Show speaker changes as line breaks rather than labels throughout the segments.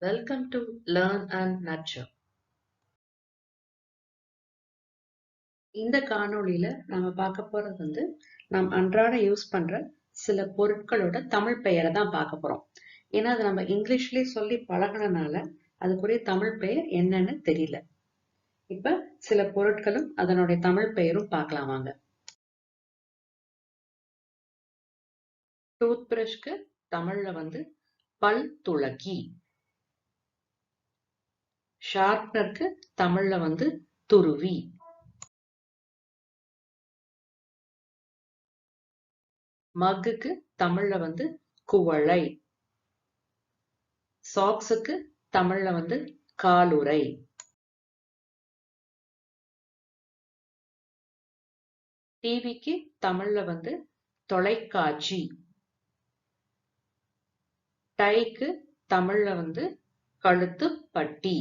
Welcome to Learn and Nurture. இந்த காணொளியில நாம பார்க்க போறது நாம் அன்றாட யூஸ் பண்ற சில பொருட்களோட தமிழ் பெயரை தான் பார்க்க போறோம். ஏன்னா அது நம்ம இங்கிலீஷ்லயே சொல்லி பழகுனனால அதுக்குரிய தமிழ் பெயர் என்னன்னு தெரியல. இப்ப சில பொருட்களும் அதனுடைய தமிழ் பெயரும் பார்க்கலாம் வாங்க. டூத் பிரஷ்க்கு தமிழ்ல பல் துளக்கி. ஷார்ப்னருக்கு தமிழ்ல துருவி. மக்குக்கு தமிழ்ல குவளை. சாக்ஸுக்கு தமிழ்ல காலுறை. டிவிக்கு தமிழ்ல தொலைக்காட்சி. டைக்கு தமிழ்ல கழுத்து பட்டி.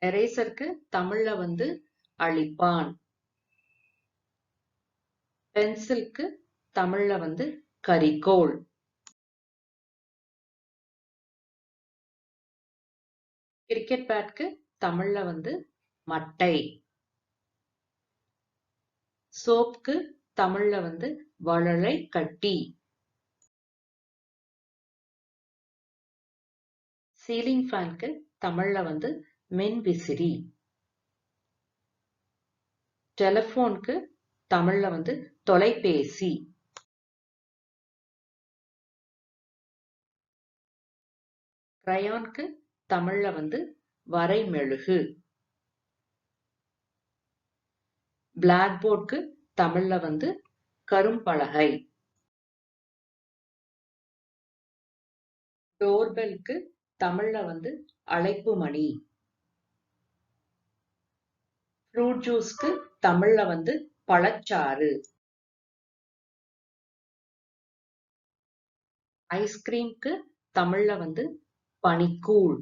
எரேசருக்கு தமிழ்ல அழிப்பான். பென்சிலுக்கு தமிழ்ல கரிக்கோல். கிரிக்கெட் பேட்க்கு தமிழ்ல மட்டை. சோப்புக்கு தமிழ்ல வளலை கட்டி. சீலிங் ஃபேனுக்கு தமிழ்ல மின்விசிறி. டெலிபோனுக்கு தமிழ்ல தொலைபேசி. கிரையானுக்கு தமிழ்ல வரைமெழுகு. பிளாக் போர்டுக்கு தமிழ்ல கரும்பலகை. டோர்பெல்க்கு தமிழ்ல அழைப்பு மணி. ஃப்ரூட் ஜூஸ்க்கு தமிழ்ல பழச்சாறு. ஐஸ்கிரீம்க்கு தமிழ்ல பனிக்கூழ்.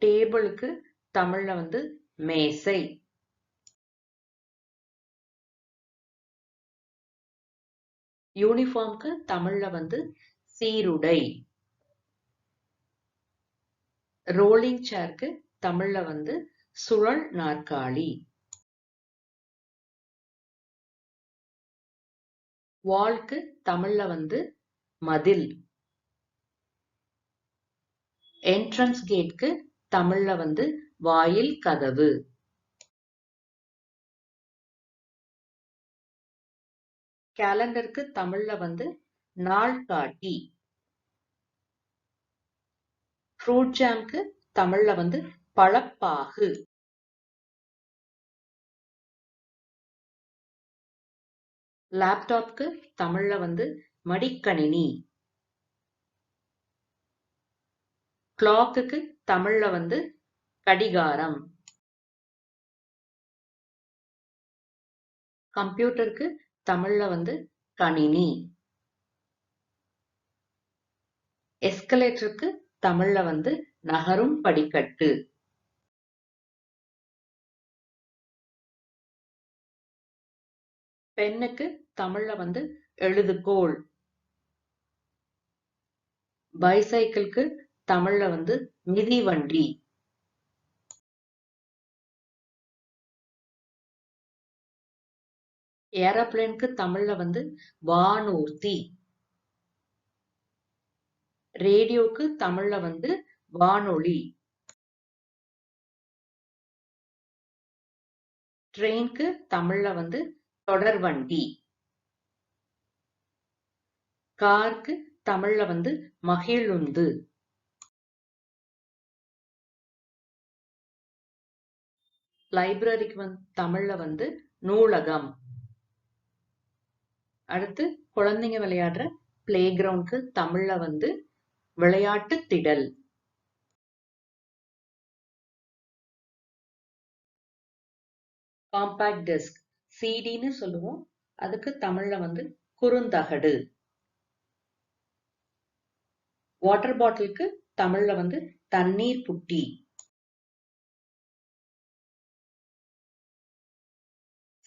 டேபிளுக்கு தமிழ்ல மேசை. யூனிஃபார்ம்க்கு தமிழ்ல சீருடை. ரோலிங் சேர்க்கு தமிழ்ல சுழல் நாற்காலி. வால்க்கு தமிழ்ல மதில். என்ட்ரன்ஸ் கேட்க்கு தமிழ்ல வாயில் கதவு. கேலண்டருக்கு தமிழ்ல நாள் காட்டி. ஃப்ரூட் ஜாம்க்கு தமிழ்ல பழப்பாகு. லேப்டாப்க்கு தமிழ்ல மடிக்கணினி. கிளாக்குக்கு தமிழ்ல கடிகாரம். கம்ப்யூட்டருக்கு தமிழ்ல கணினி. எஸ்கலேட்டருக்கு தமிழ்ல நகரும் படிக்கட்டு. பெண்ணுக்கு தமிழ்ல எழுதுகோல். பைசைக்கிள்க்கு தமிழ்ல மிதிவண்டி. ஏரோப்ளேனுக்கு தமிழ்ல வானூர்தி. ரேடியோக்கு தமிழ்ல வானொலி. ட்ரெயினுக்கு தமிழ்ல தொடர்வண்டி. காருக்கு தமிழ்ல மகிழுந்து. லைப்ரரிக்கு தமிழ்ல நூலகம். அடுத்து குழந்தைங்க விளையாடுற பிளே கிரவுண்ட்க்கு தமிழ்ல விளையாட்டு திடல். காம்பாக்ட் டிஸ்க் சிடின்னு சொல்லுவோம். அதுக்கு தமிழ்ல குறுந்தகடு. வாட்டர் பாட்டிலுக்கு தமிழ்ல தண்ணீர் புட்டி.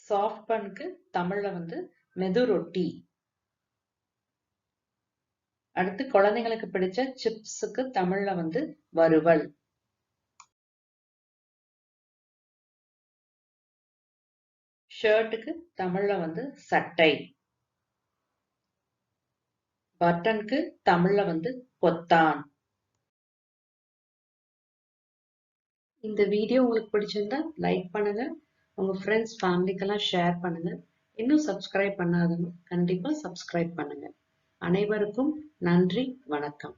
சாஃப்ட் பன்னுக்கு தமிழ்ல மெது ரொட்டி. அடுத்து குழந்தைங்களுக்கு பிடிச்ச சிப்ஸுக்கு தமிழ்ல வந்து வறுவல். ஷர்ட்டுக்கு தமிழ்ல வந்து சட்டை. பட்டனுக்கு தமிழ்ல வந்து பொத்தான். இந்த வீடியோ உங்களுக்கு பிடிச்சிருந்தா லைக் பண்ணுங்க, உங்க ஃப்ரெண்ட்ஸ் ஃபேமிலிக்கெல்லாம் ஷேர் பண்ணுங்க. இன்னும் சப்ஸ்கிரைப் பண்ணாதவங்க கண்டிப்பா சப்ஸ்கிரைப் பண்ணுங்க. அனைவருக்கும் நன்றி, வணக்கம்.